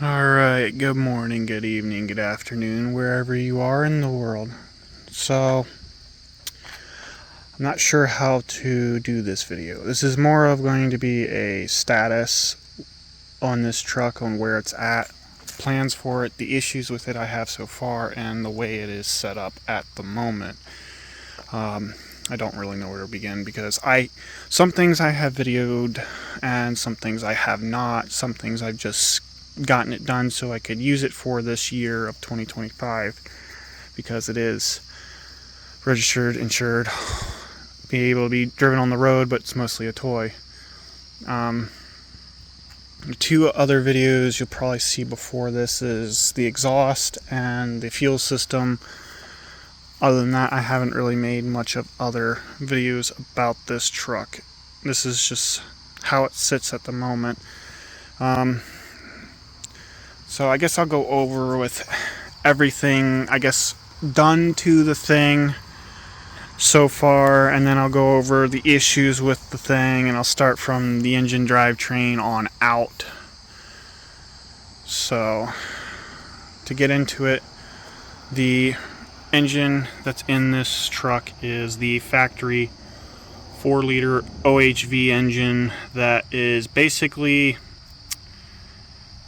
Alright, good morning, good evening, good afternoon, wherever you are in the world. So, I'm not sure how to do this video. This is more of going to be a status on this truck, on where it's at, plans for it, the issues with it I have so far, and the way it is set up at the moment. I don't really know where to begin because some things I have videoed and some things I have not. Some things I've just gotten it done so I could use it for this year of 2025 because it is registered, insured, be able to be driven on the road, but it's mostly a toy. The two other videos you'll probably see before this is the exhaust and the fuel system. Other than that, I haven't really made much of other videos about this truck. This is just how it sits at the moment. So I guess I'll go over with everything, I guess, done to the thing so far, and then I'll go over the issues with the thing, and I'll start from the engine drivetrain on out. So, to get into it, the engine that's in this truck is the factory 4-liter OHV engine that is basically,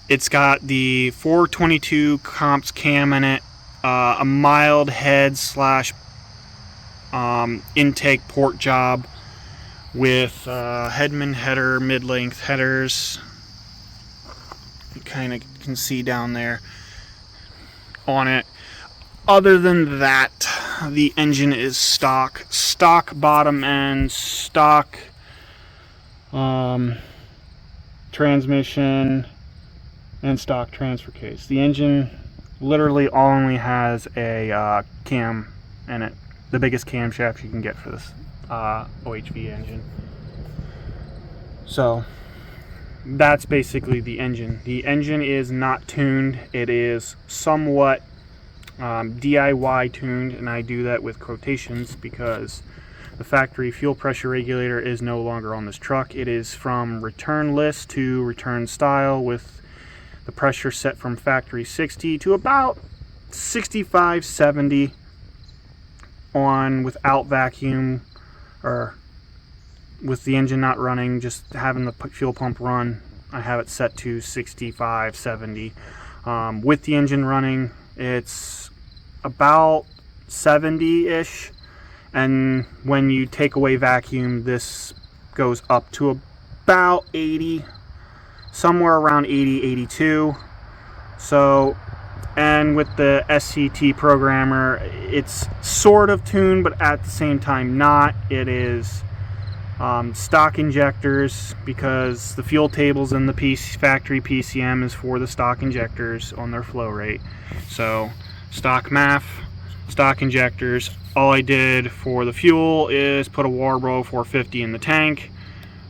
it's got the 422 comps cam in it, a mild head slash intake port job with Headman header, mid-length headers. You kind of can see down there on it. Other than that, the engine is stock bottom end, stock transmission, and stock transfer case. The engine literally only has a cam in it, the biggest camshaft you can get for this OHV engine. So that's basically the engine. The engine is not tuned. It is somewhat DIY tuned, and I do that with quotations because the factory fuel pressure regulator is no longer on this truck. It is from return list to return style, with the pressure set from factory 60 to about 65, 70 on without vacuum, or with the engine not running, just having the fuel pump run. I have it set to 65, 70. With the engine running, it's about 70-ish, and when you take away vacuum, this goes up to about 80, somewhere around 80, 82. So, and with the SCT programmer, it's sort of tuned, but at the same time not. It is stock injectors, because the fuel tables in the factory PCM is for the stock injectors on their flow rate. So stock MAF, stock injectors. All I did for the fuel is put a Warbro 450 in the tank,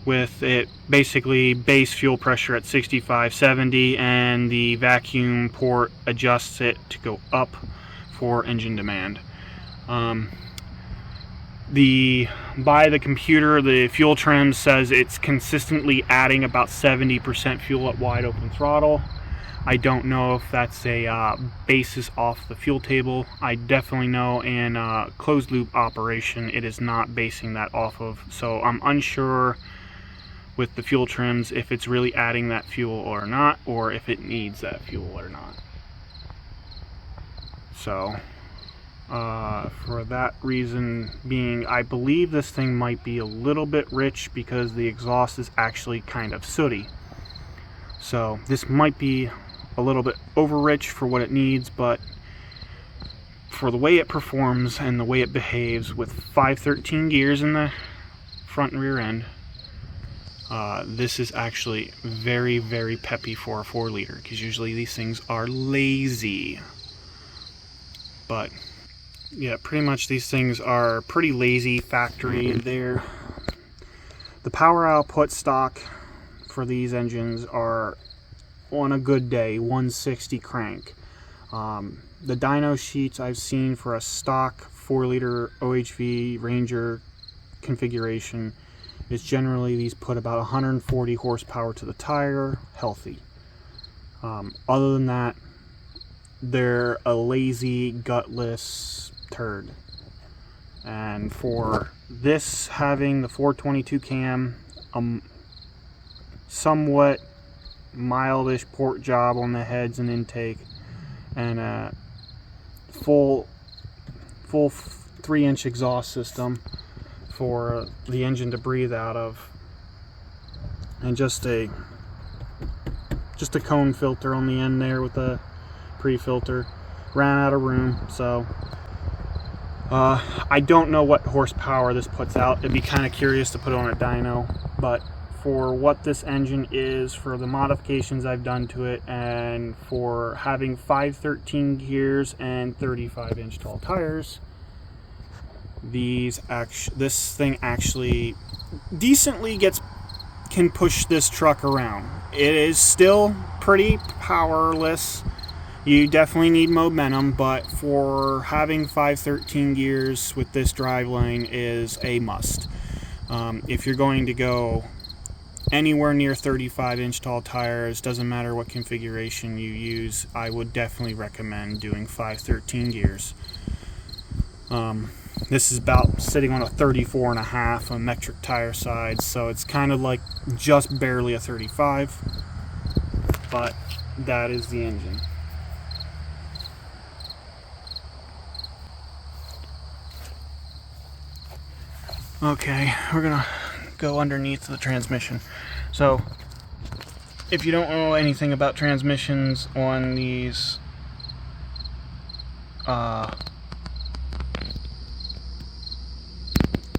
with it basically base fuel pressure at 65, 70, and the vacuum port adjusts it to go up for engine demand. By the computer, the fuel trim says it's consistently adding about 70% fuel at wide open throttle. I don't know if that's a basis off the fuel table. I definitely know in closed loop operation it is not basing that off of, so I'm unsure with the fuel trims if it's really adding that fuel or not, or if it needs that fuel or not. So for that reason being, I believe this thing might be a little bit rich because the exhaust is actually kind of sooty. So this might be a little bit over rich for what it needs, but for the way it performs and the way it behaves with 513 gears in the front and rear end, this is actually very, very peppy for a 4-liter, because usually these things are lazy. But yeah, pretty much these things are pretty lazy factory. The power output stock for these engines are, on a good day, 160 crank. The dyno sheets I've seen for a stock 4-liter OHV Ranger configuration is generally these put about 140 horsepower to the tire, healthy. Other than that, they're a lazy, gutless turd. And for this having the 422 cam, somewhat mildish port job on the heads and intake, and a full 3-inch exhaust system for the engine to breathe out of, and just a cone filter on the end there with a pre-filter. Ran out of room, so I don't know what horsepower this puts out. It'd be kind of curious to put on a dyno, but for what this engine is, for the modifications I've done to it, and for having 513 gears and 35-inch tall tires, this thing actually decently can push this truck around. It is still pretty powerless. You definitely need momentum, but for having 513 gears with this driveline is a must. If you're going to go anywhere near 35-inch tall tires, doesn't matter what configuration you use, I would definitely recommend doing 513 gears. This is about sitting on a 34.5 on metric tire side, so it's kind of like just barely a 35, but that is the engine. Okay, we're gonna go underneath the transmission. So if you don't know anything about transmissions on these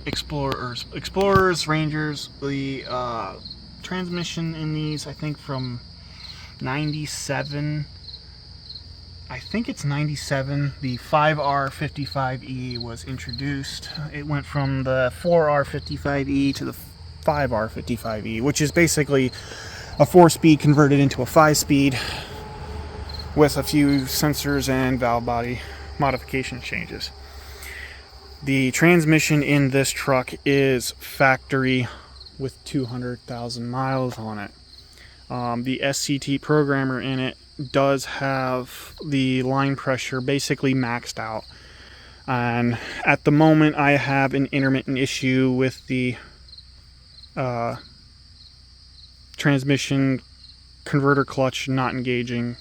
Explorers, Rangers, the transmission in these, I think from 97, I think it's 97, the 5R55E was introduced. It went from the 4R55E to the 5R55E, which is basically a 4-speed converted into a 5-speed with a few sensors and valve body modification changes. The transmission in this truck is factory with 200,000 miles on it. The SCT programmer in it does have the line pressure basically maxed out, and at the moment I have an intermittent issue with the transmission converter clutch not engaging.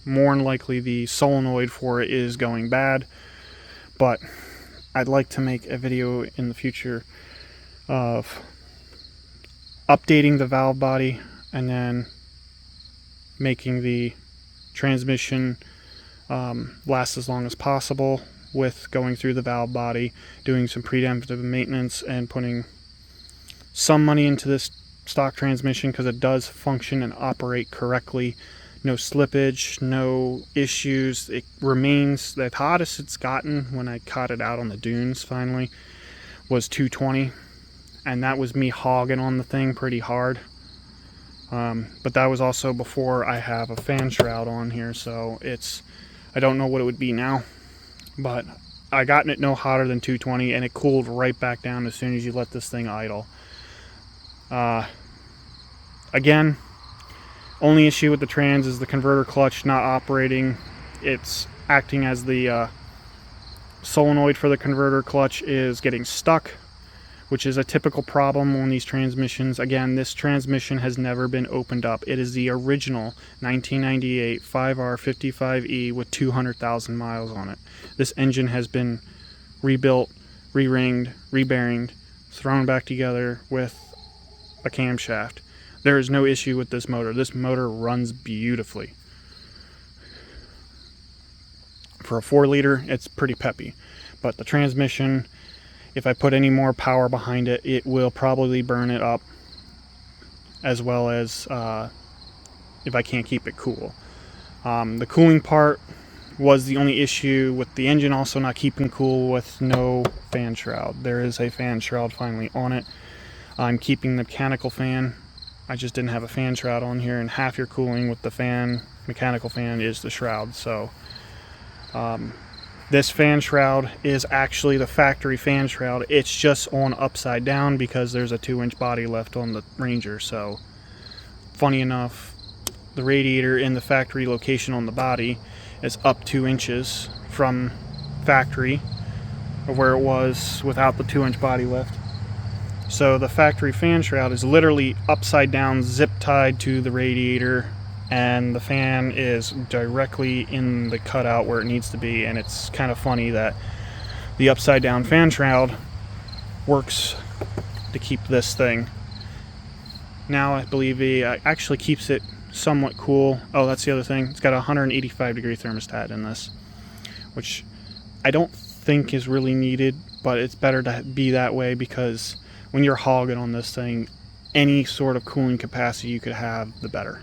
More than likely the solenoid for it is going bad, but I'd like to make a video in the future of updating the valve body and then making the transmission last as long as possible with going through the valve body, doing some preemptive maintenance, and putting some money into this stock transmission because it does function and operate correctly. No slippage, no issues. It remains the hottest it's gotten when I caught it out on the dunes finally was 220, and that was me hogging on the thing pretty hard. But that was also before I have a fan shroud on here, so I don't know what it would be now, but I gotten it no hotter than 220, and it cooled right back down as soon as you let this thing idle. Again, only issue with the trans is the converter clutch not operating. It's acting as the solenoid for the converter clutch is getting stuck, which is a typical problem on these transmissions. Again, this transmission has never been opened up. It is the original 1998 5R55E with 200,000 miles on it. This engine has been rebuilt, re-ringed, re-bearinged, thrown back together with a camshaft. There is no issue with this motor. This motor runs beautifully. For a 4-liter, it's pretty peppy. But the transmission, if I put any more power behind it, it will probably burn it up, as well as if I can't keep it cool. The cooling part was the only issue with the engine also not keeping cool with no fan shroud. There is a fan shroud finally on it. I'm keeping the mechanical fan. I just didn't have a fan shroud on here, and half your cooling with the fan, mechanical fan, is the shroud. So this fan shroud is actually the factory fan shroud. It's just on upside down because there's a 2-inch body left on the Ranger. So funny enough, the radiator in the factory location on the body is up 2 inches from factory, or where it was without the 2-inch body lift. So the factory fan shroud is literally upside down, zip tied to the radiator, and the fan is directly in the cutout where it needs to be. And it's kind of funny that the upside down fan shroud works to keep this thing. Now I believe it actually keeps it somewhat cool. Oh, that's the other thing. It's got a 185 degree thermostat in this, which I don't think is really needed, but it's better to be that way, because when you're hogging on this thing, any sort of cooling capacity you could have, the better.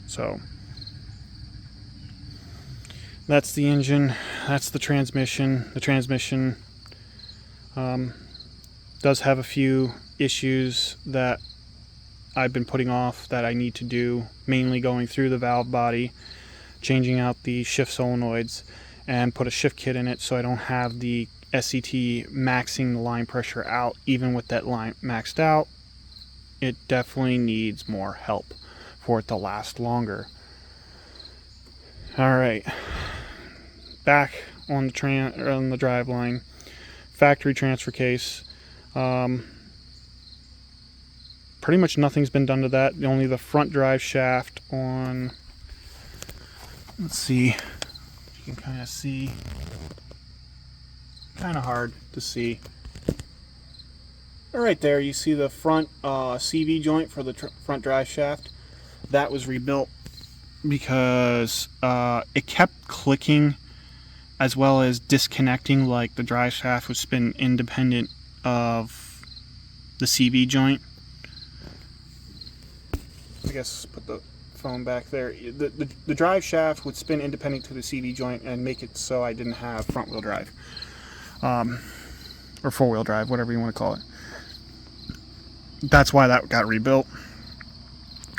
So that's the engine, that's the transmission. The transmission does have a few issues that I've been putting off that I need to do, mainly going through the valve body, changing out the shift solenoids, and put a shift kit in it so I don't have the SCT maxing the line pressure out. Even with that line maxed out, it definitely needs more help for it to last longer. Alright, back on the drive line. Factory transfer case. Pretty much nothing's been done to that. Only the front drive shaft on, let's see, you can kind of see, kind of hard to see. Right there you see the front CV joint for the front drive shaft. That was rebuilt because it kept clicking as well as disconnecting, like the drive shaft was spin independent of the CV joint. I guess put the phone back there. The drive shaft would spin independent to the CV joint and make it so I didn't have front wheel drive, or 4-wheel drive, whatever you want to call it. That's why that got rebuilt.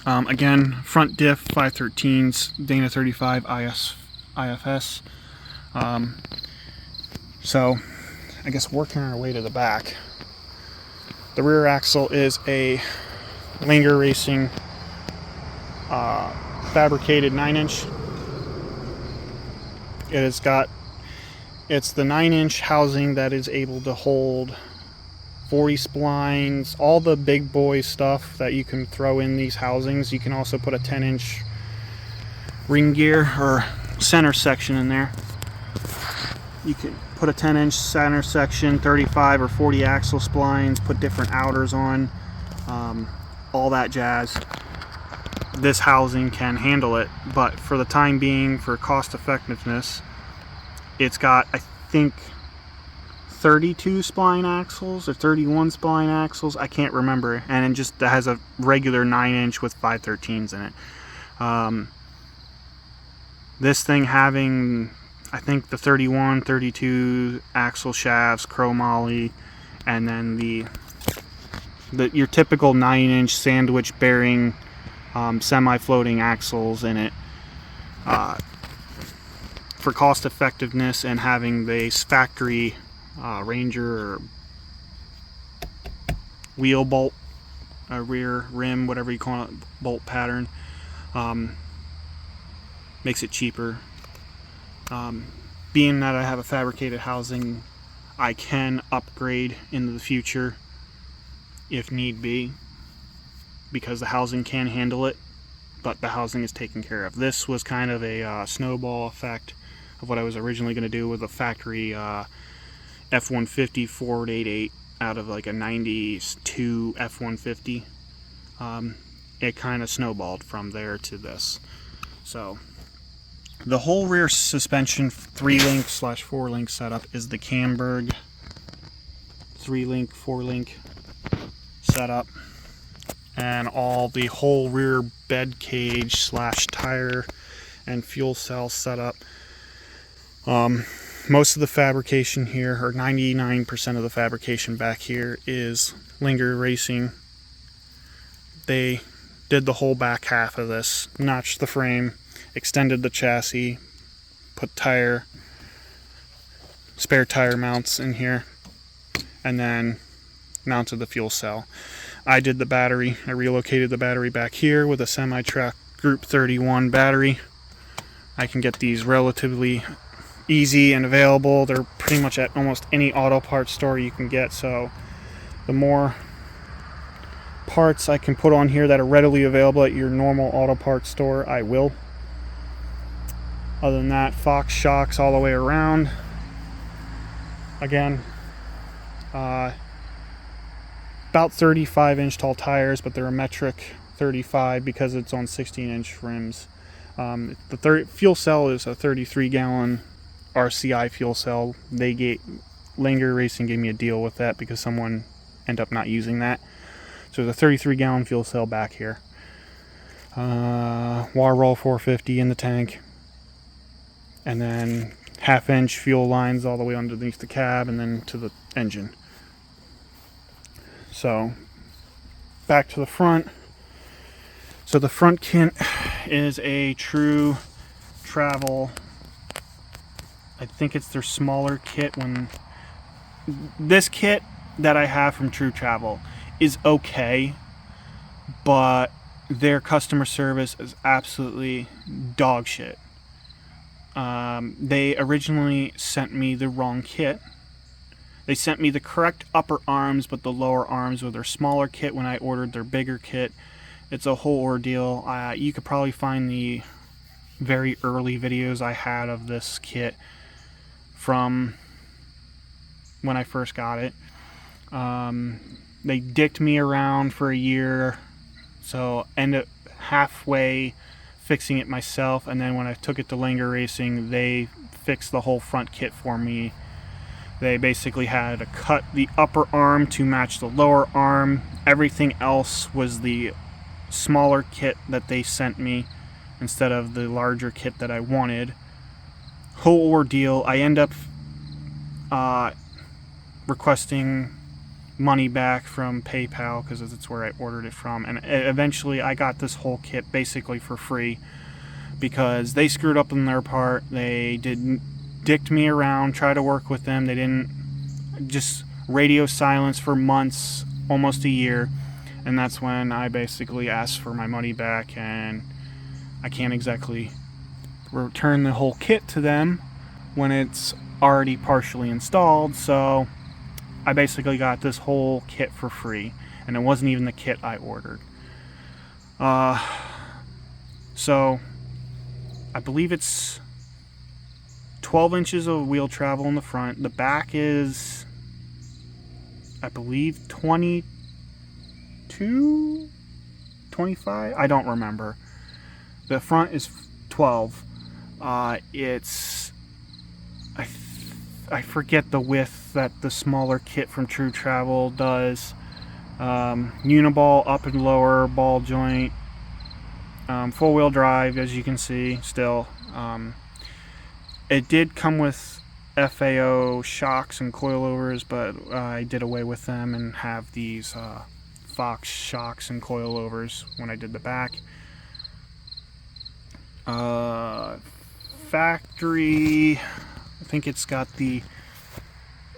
Again, front diff 513s, Dana 35 IFS. So I guess working our way to the back. The rear axle is a Linger Racing fabricated 9-inch. It's the 9-inch housing that is able to hold 40 splines, all the big boy stuff that you can throw in these housings. You can also put a 10-inch ring gear or center section in there. You can put a 10-inch center section, 35 or 40 axle splines, put different outers on, all that jazz. This housing can handle it, but for the time being, for cost effectiveness, it's got, I think, 32 spline axles or 31 spline axles, I can't remember, and it just has a regular 9-inch with 513s in it. This thing having, I think, the 31, 32 axle shafts, chromoly, and then your typical 9-inch sandwich bearing semi-floating axles in it. For cost effectiveness and having the factory Ranger or wheel bolt, rear rim, whatever you call it, bolt pattern, makes it cheaper. Being that I have a fabricated housing, I can upgrade into the future if need be, because the housing can handle it, but the housing is taken care of. This was kind of a snowball effect of what I was originally going to do with a factory F-150 Ford 88 out of like a 92 F-150. It kind of snowballed from there to this. So the whole rear suspension 3-link / 4-link setup is the Camberg 3-link, 4-link setup, and the whole rear bed cage / tire and fuel cell setup. Most of the fabrication here, or 99% of the fabrication back here, is Linger Racing. They did the whole back half of this, notched the frame, extended the chassis, put spare tire mounts in here, and then mounted the fuel cell. I did the battery. I relocated the battery back here with a Semi-Track Group 31 battery. I can get these relatively easy and available. They're pretty much at almost any auto parts store you can get, so the more parts I can put on here that are readily available at your normal auto parts store, I will. Other than that, Fox shocks all the way around. Again, about 35-inch tall tires, but they're a metric 35 because it's on 16-inch rims. The fuel cell is a 33-gallon RCI fuel cell. Langer Racing gave me a deal with that because someone ended up not using that. So there's a 33-gallon fuel cell back here. Water roll 450 in the tank. And then half-inch fuel lines all the way underneath the cab and then to the engine. So back to the front. So the front kit is a True Travel. I think it's their smaller kit. When this kit that I have from True Travel is okay, but their customer service is absolutely dog shit. They originally sent me the wrong kit. They sent me the correct upper arms, but the lower arms were their smaller kit when I ordered their bigger kit. It's a whole ordeal. You could probably find the very early videos I had of this kit from when I first got it. They dicked me around for a year, so ended up halfway fixing it myself, and then when I took it to Langer Racing, they fixed the whole front kit for me. They basically had to cut the upper arm to match the lower arm. Everything else was the smaller kit that they sent me instead of the larger kit that I wanted. Whole ordeal. I end up requesting money back from PayPal because that's where I ordered it from, and eventually I got this whole kit basically for free because they screwed up on their part. They dicked me around, tried to work with them. They didn't, just radio silence for months, almost a year, and that's when I basically asked for my money back, and I can't exactly return the whole kit to them when it's already partially installed, so I basically got this whole kit for free, and it wasn't even the kit I ordered. So I believe it's 12 inches of wheel travel in the front. The back is, I believe, 22, 25. I don't remember. The front is 12. I forget the width that the smaller kit from True Travel does. Uniball up and lower ball joint, full wheel drive, as you can see. Still, it did come with FAO shocks and coilovers, but I did away with them and have these Fox shocks and coilovers when I did the back. Factory, I think it's got the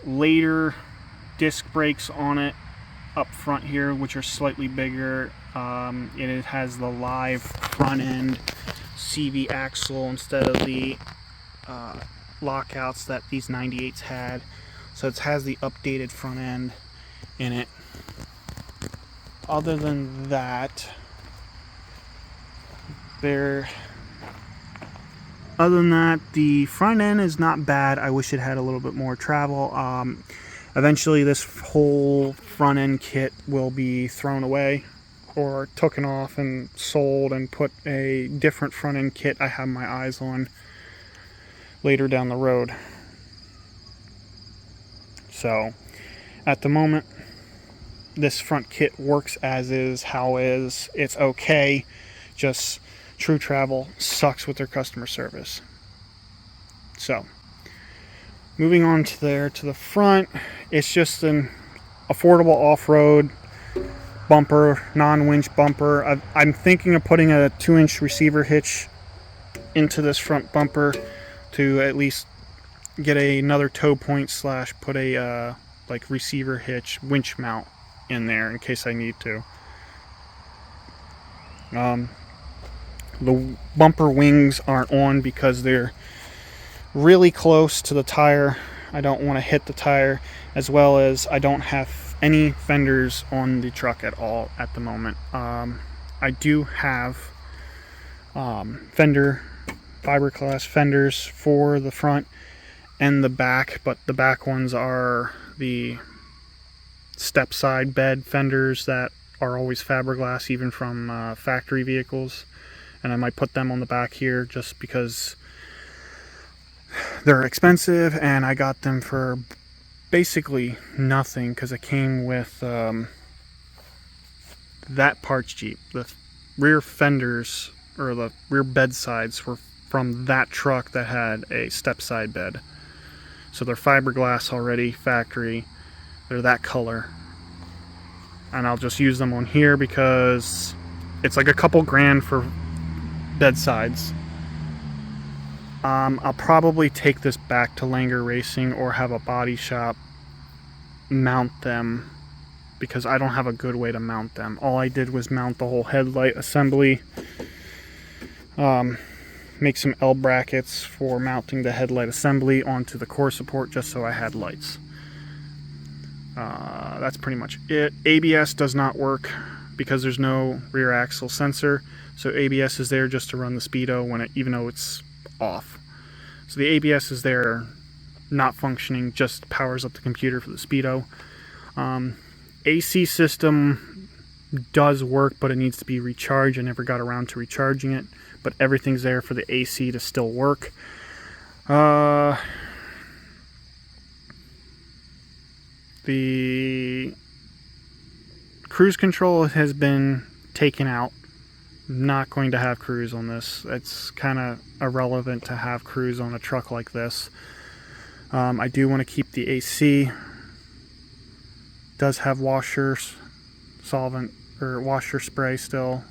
later disc brakes on it up front here, which are slightly bigger. It has the live front end CV axle instead of the lockouts that these 98s had. So it has the updated front end in it. Other than that, the front end is not bad. I wish it had a little bit more travel. Eventually this whole front end kit will be thrown away or taken off and sold and put a different front end kit I have my eyes on later down the road. So at the moment, this front kit works as is, how is. It's okay. Just True Travel sucks with their customer service. So, moving on to the front, it's just an affordable off-road bumper, non-winch bumper. I'm thinking of putting a 2-inch receiver hitch into this front bumper to at least get another tow point / put a like receiver hitch winch mount in there in case I need to. The bumper wings aren't on because they're really close to the tire. I don't want to hit the tire, as well as I don't have any fenders on the truck at all at the moment. I do have fiberglass fenders for the front and the back, but the back ones are the step side bed fenders that are always fiberglass, even from factory vehicles. And I might put them on the back here just because they're expensive, and I got them for basically nothing because it came with that parts Jeep. The rear fenders, or the rear bed sides, were from that truck that had a step side bed. So they're fiberglass already, factory. They're that color. And I'll just use them on here because it's like a couple grand for bed sides. I'll probably take this back to Langer Racing or have a body shop mount them, because I don't have a good way to mount them. All I did was mount the whole headlight assembly, make some L brackets for mounting the headlight assembly onto the core support just so I had lights. That's pretty much it. ABS does not work because there's no rear axle sensor, so ABS is there just to run the speedo even though it's off. So the ABS is there, not functioning, just powers up the computer for the speedo. AC system does work, but it needs to be recharged. I never got around to recharging it, but everything's there for the AC to still work. The cruise control has been taken out. Not going to have cruise on this. It's kind of irrelevant to have cruise on a truck like this. I do want to keep the AC. Does have washer solvent or washer spray still.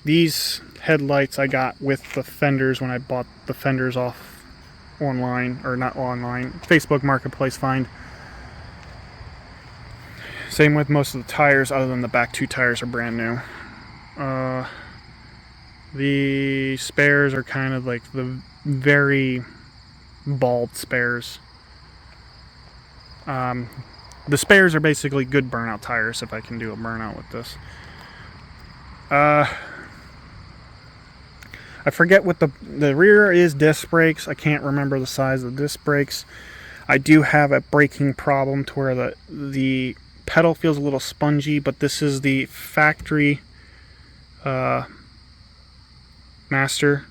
These headlights I got with the fenders when I bought the fenders off online, or not online, Facebook Marketplace find. Same with most of the tires, other than the back two tires are brand new. The spares are kind of like the very bald spares. The spares are basically good burnout tires, if I can do a burnout with this. I forget what the rear is disc brakes. I can't remember the size of the disc brakes. I do have a braking problem to where the pedal feels a little spongy, but this is the factory master.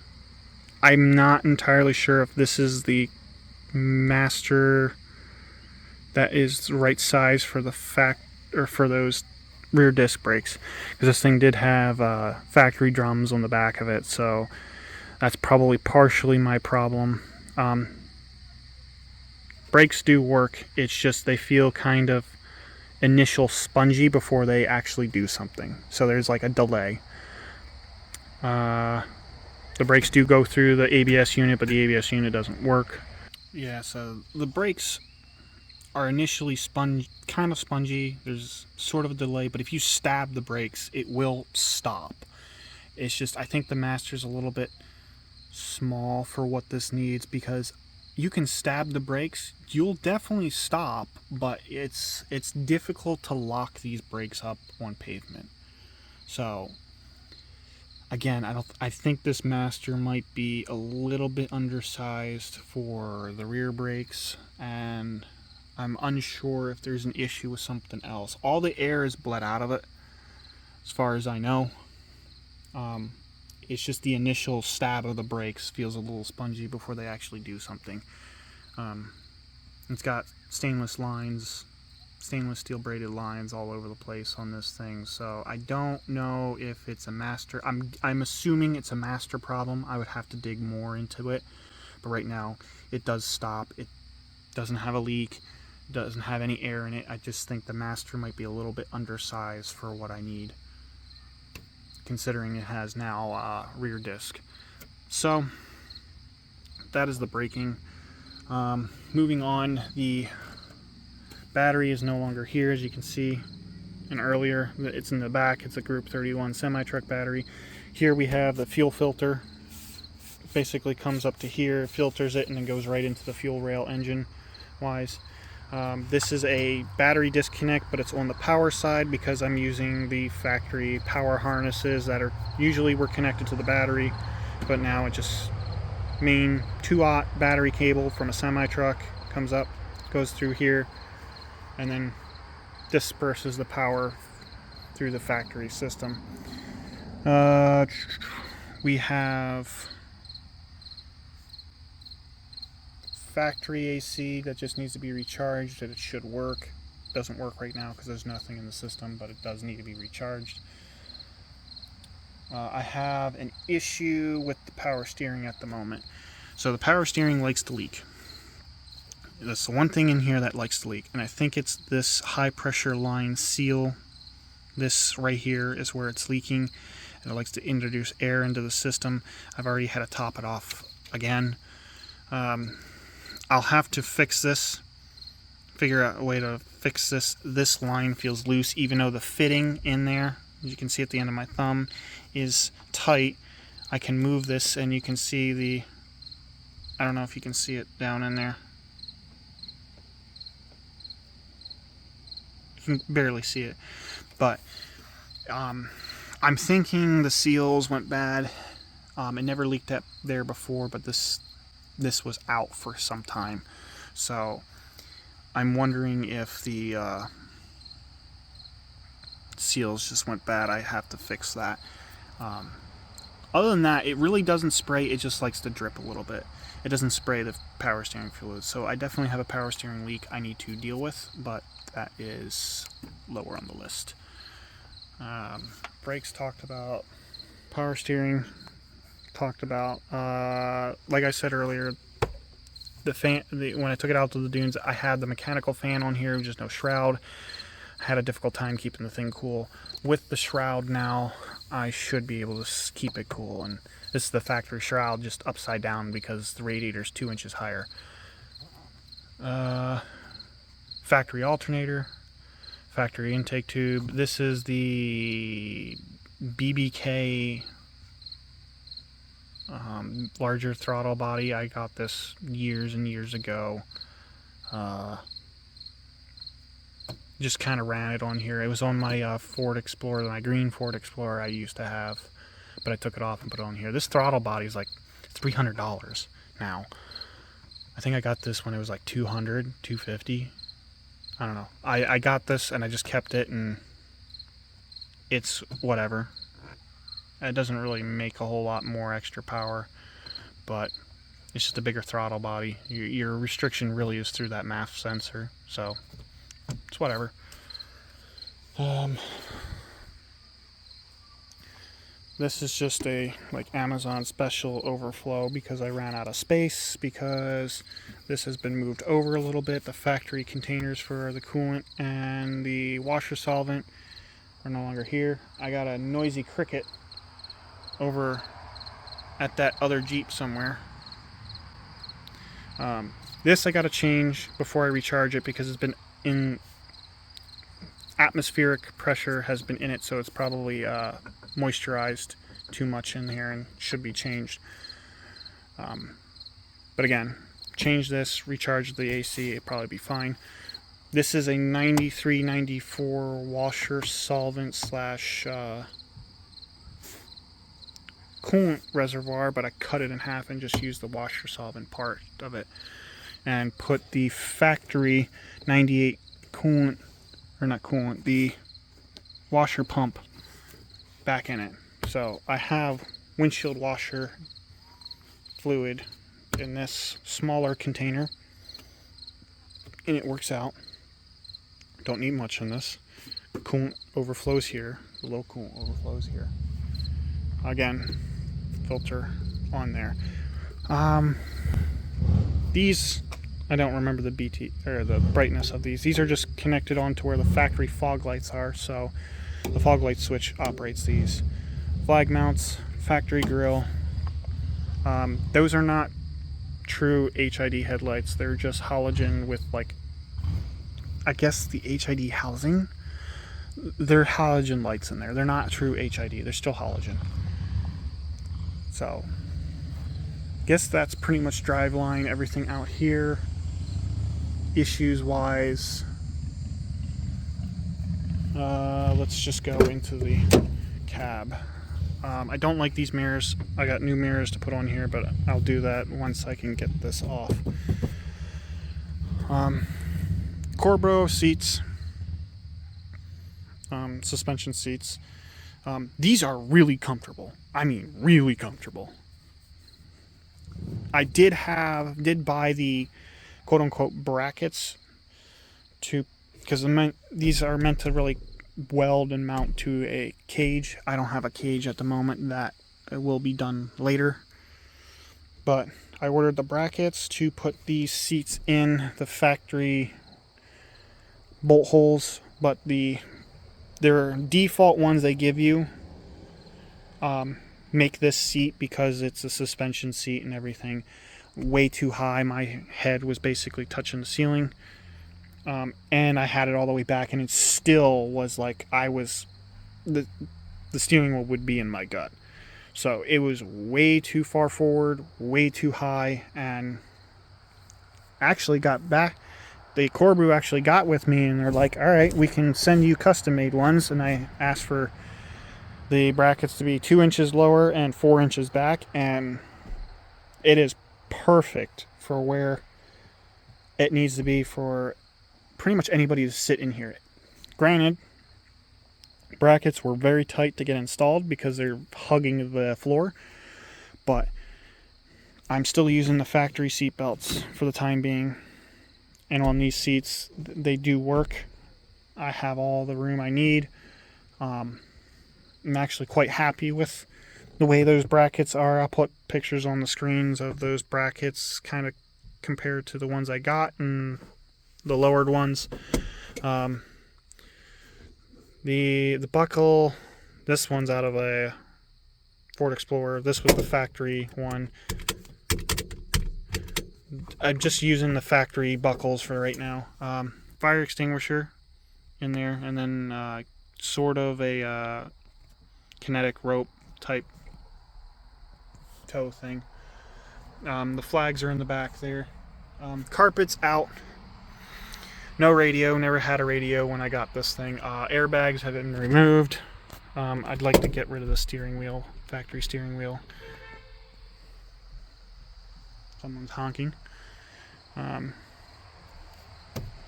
I'm not entirely sure if this is the master that is the right size for the for those rear disc brakes, because this thing did have factory drums on the back of it, so that's probably partially my problem. Brakes do work, it's just they feel kind of initial spongy before they actually do something, so there's like a delay. The brakes do go through the ABS unit, but the ABS unit doesn't work. Yeah, so the brakes are initially kind of spongy. There's sort of a delay, but if you stab the brakes, it will stop. It's just, I think the Master's a little bit small for what this needs, because you can stab the brakes, you'll definitely stop, but it's difficult to lock these brakes up on pavement. So again, I think this Master might be a little bit undersized for the rear brakes, and I'm unsure if there's an issue with something else. All the air is bled out of it, as far as I know. It's just the initial stab of the brakes feels a little spongy before they actually do something. It's got stainless steel braided lines all over the place on this thing, so I don't know if it's a Master. I'm assuming it's a Master problem. I would have to dig more into it, but right now it does stop. It doesn't have a leak, doesn't have any air in it. I just think the Master might be a little bit undersized for what I need, considering it has now rear disc. So that is the braking. Moving on, the battery is no longer here, as you can see. And earlier, it's in the back. It's a Group 31 semi-truck battery. Here we have the fuel filter. Basically comes up to here, filters it, and then goes right into the fuel rail engine wise. This is a battery disconnect, but it's on the power side because I'm using the factory power harnesses that are usually were connected to the battery, but now it just main 2-aught battery cable from a semi-truck comes up, goes through here, and then disperses the power through the factory system. We have factory AC that just needs to be recharged, and it should work. Doesn't work right now because there's nothing in the system, but it does need to be recharged. I have an issue with the power steering at the moment. So the power steering likes to leak. That's the one thing in here that likes to leak, and I think it's this high pressure line seal. This right here is where it's leaking, and it likes to introduce air into the system. I've already had to top it off again. I'll have to fix this, figure out a way to fix this. This line feels loose, even though the fitting in there, as you can see at the end of my thumb, is tight. I can move this, and you can see the, I don't know if you can see it down in there. You can barely see it, but I'm thinking the seals went bad. It never leaked up there before, but this was out for some time, so I'm wondering if the seals just went bad. I have to fix that. Other than that, it really doesn't spray. It just likes to drip a little bit. It doesn't spray the power steering fluid, so I definitely have a power steering leak I need to deal with, but that is lower on the list. Brakes talked about, power steering talked about. Like I said earlier, the fan, when I took it out to the dunes, I had the mechanical fan on here, just no shroud. I had a difficult time keeping the thing cool. With the shroud now, I should be able to keep it cool. And this is the factory shroud, just upside down because the radiator is 2 inches higher. Factory alternator, factory intake tube. This is the BBK larger throttle body. I got this years and years ago. Just kind of ran it on here. It was on my Ford Explorer, my green Ford Explorer I used to have, but I took it off and put it on here. This throttle body is like $300 now. I think I got this when it was like $200, $250. I don't know. I got this and I just kept it, and it's whatever. It doesn't really make a whole lot more extra power, but it's just a bigger throttle body. Your restriction really is through that MAF sensor, so it's whatever. This is just a like Amazon special overflow because I ran out of space, because this has been moved over a little bit. The factory containers for the coolant and the washer solvent are no longer here. I got a noisy cricket over at that other Jeep somewhere. This I got to change before I recharge it because it's been in atmospheric pressure has been in it, so it's probably moisturized too much in here and should be changed. But again, change this, recharge the AC, it'd probably be fine. This is a 93-94 washer solvent slash coolant reservoir, but I cut it in half and just used the washer solvent part of it and put the factory 98 coolant, or not coolant, the washer pump back in it. So I have windshield washer fluid in this smaller container, and it works out. Don't need much in this. Coolant overflows here, the low coolant overflows here. Again, filter on there. These, I don't remember the BT or the brightness of these. These are just connected onto where the factory fog lights are, so the fog light switch operates these. Flag mounts, factory grille. Those are not true HID headlights. They're just halogen with like I guess the HID housing, they're halogen lights in there. They're not true HID. They're still halogen. So, guess that's pretty much driveline. Everything out here, issues wise. Let's just go into the cab. I don't like these mirrors. I got new mirrors to put on here, but I'll do that once I can get this off. Corbro seats, suspension seats. These are really comfortable. I mean, really comfortable. I did buy the quote unquote brackets because these are meant to really weld and mount to a cage. I don't have a cage at the moment. That will be done later. But I ordered the brackets to put these seats in the factory bolt holes, but their default ones they give you make this seat, because it's a suspension seat and everything, way too high. My head was basically touching the ceiling. And I had it all the way back, and it still was like the steering wheel would be in my gut. So it was way too far forward, way too high, and actually got back. The Corbu actually got with me, and they're like, all right, we can send you custom-made ones. And I asked for the brackets to be 2 inches lower and 4 inches back, and it is perfect for where it needs to be for pretty much anybody to sit in here. Granted, brackets were very tight to get installed because they're hugging the floor, but I'm still using the factory seat belts for the time being. And on these seats, they do work. I have all the room I need. I'm actually quite happy with the way those brackets are. I'll put pictures on the screens of those brackets kind of compared to the ones I got and the lowered ones. The buckle, this one's out of a Ford Explorer. This was the factory one. I'm just using the factory buckles for right now. Fire extinguisher in there, and then sort of a kinetic rope type tow thing. The flags are in the back there. Carpet's out. No radio, never had a radio when I got this thing. Airbags have been removed. I'd like to get rid of the steering wheel, factory steering wheel. Someone's honking.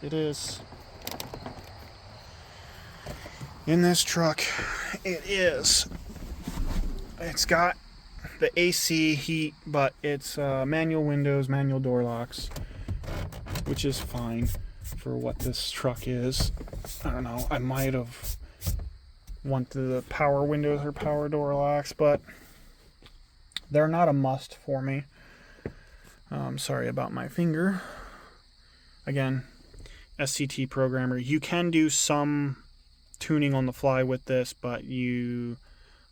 It is in this truck. It's got the AC heat, but it's manual windows, manual door locks, which is fine for what this truck is. I don't know, I might have wanted the power windows or power door locks, but they're not a must for me. Sorry about my finger. Again, SCT programmer. You can do some tuning on the fly with this, but you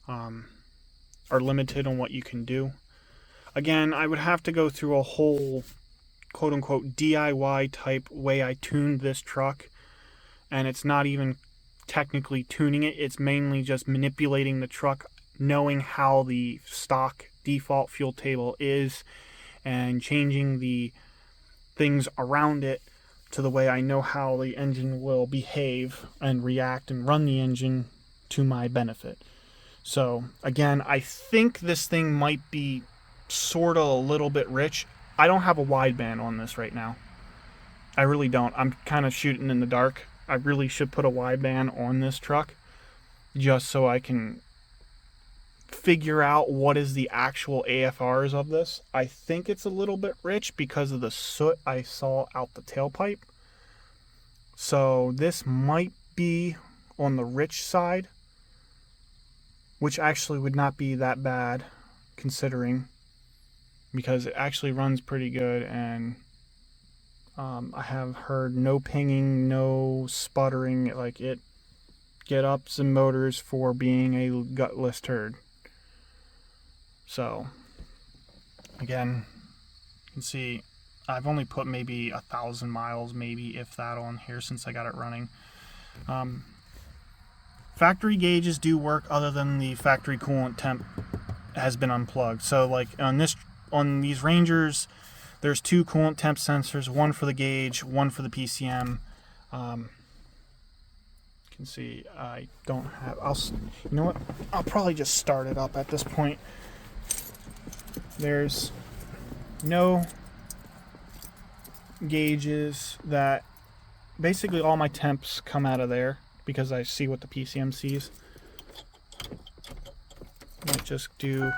are limited on what you can do. Again, I would have to go through a whole quote-unquote DIY type way I tuned this truck, and it's not even technically tuning it. It's mainly just manipulating the truck, knowing how the stock default fuel table is, and changing the things around it to the way I know how the engine will behave and react and run the engine to my benefit. So again, I think this thing might be sort of a little bit rich. I don't have a wideband on this right now. I really don't. I'm kind of shooting in the dark. I really should put a wideband on this truck just so I can figure out what is the actual AFRs of this. I think it's a little bit rich because of the soot I saw out the tailpipe. So this might be on the rich side, which actually would not be that bad considering, because it actually runs pretty good, and I have heard no pinging, no sputtering. Like, it get ups and motors for being a gutless turd. So again, you can see I've only put maybe 1,000 miles, maybe if that, on here since I got it running. Factory gauges do work, other than the factory coolant temp has been unplugged. So like on these Rangers, there's 2 coolant temp sensors, one for the gauge, one for the PCM. You can see I don't have, you know what, I'll probably just start it up at this point. There's no gauges that, basically all my temps come out of there because I see what the PCM sees. Might just do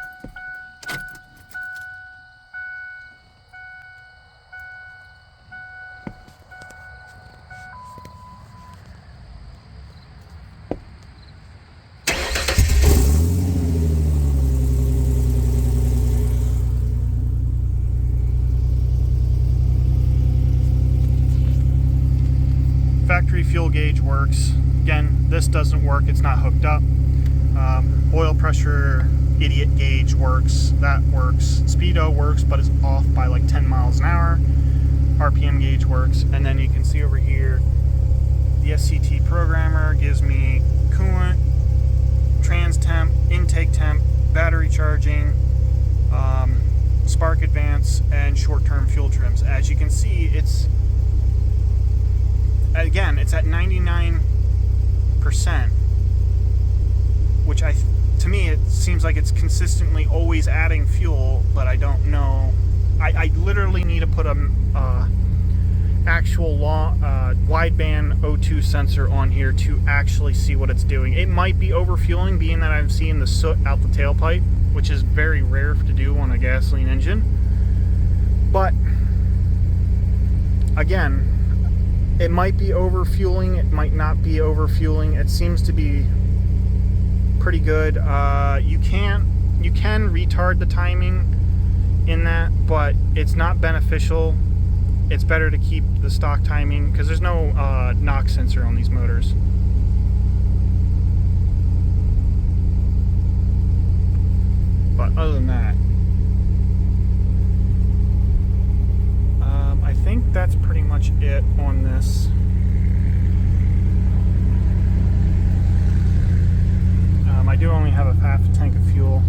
factory fuel gauge works. Again, this doesn't work, it's not hooked up. Oil pressure idiot gauge works, that works. Speedo works, but it's off by like 10 miles an hour. RPM gauge works, and then you can see over here the SCT programmer gives me coolant, trans temp, intake temp, battery charging, spark advance, and short-term fuel trims. As you can see, it's at 99%, which to me it seems like it's consistently always adding fuel, but I don't know. I literally need to put a actual wideband O2 sensor on here to actually see what it's doing. It might be overfueling, being that I'm seeing the soot out the tailpipe, which is very rare to do on a gasoline engine. But again, it might be overfueling, it might not be overfueling. It seems to be pretty good. You can retard the timing in that, but it's not beneficial. It's better to keep the stock timing because there's no knock sensor on these motors. But other than that, I think that's pretty much it on this. I do only have a half tank of fuel.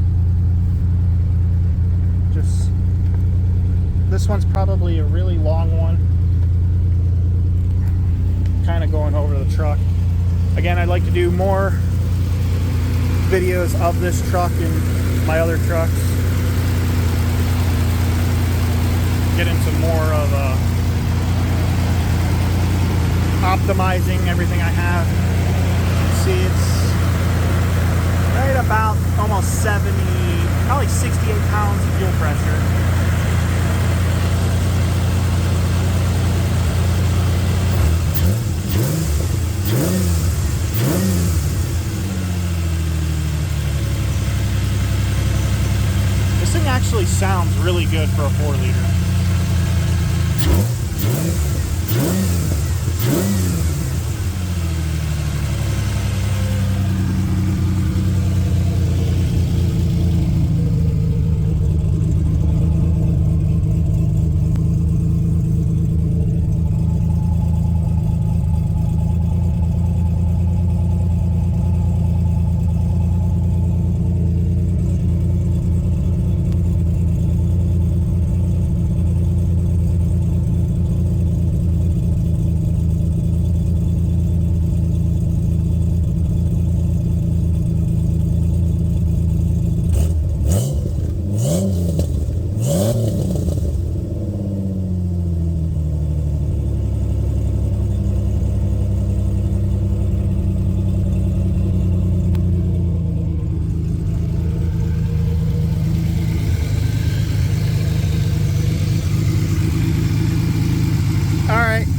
This one's probably a really long one. Kind of going over the truck. Again, I'd like to do more videos of this truck and my other trucks. Get into more of optimizing everything I have. See, it's right about almost 70, probably 68 pounds of fuel pressure. This thing actually sounds really good for a 4-liter.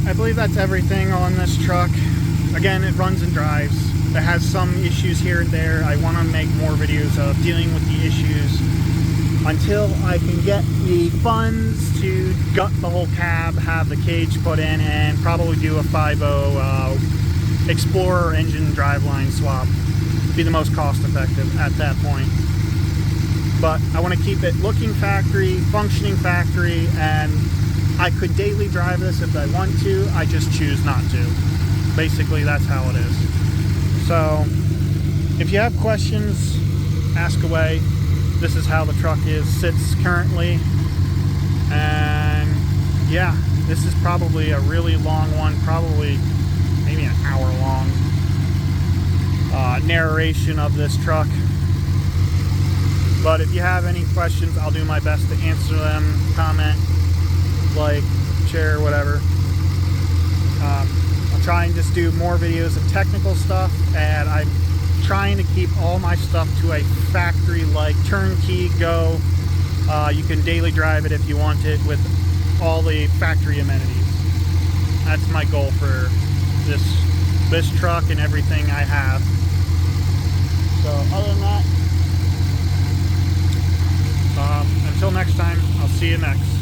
I believe that's everything on this truck. Again, it runs and drives. It has some issues here and there. I want to make more videos of dealing with the issues until I can get the funds to gut the whole cab, have the cage put in, and probably do a 5.0 Explorer engine driveline swap. Be the most cost effective at that point. But I want to keep it looking factory, functioning factory, and I could daily drive this if I want to, I just choose not to. Basically, that's how it is. So, if you have questions, ask away. This is how the truck sits currently. And yeah, this is probably a really long one, probably maybe an hour long narration of this truck. But if you have any questions, I'll do my best to answer them. Comment, like, share, whatever. I'll try and just do more videos of technical stuff, and I'm trying to keep all my stuff to a factory-like turnkey go. You can daily drive it if you want it with all the factory amenities. That's my goal for this truck and everything I have. So other than that, until next time, I'll see you next.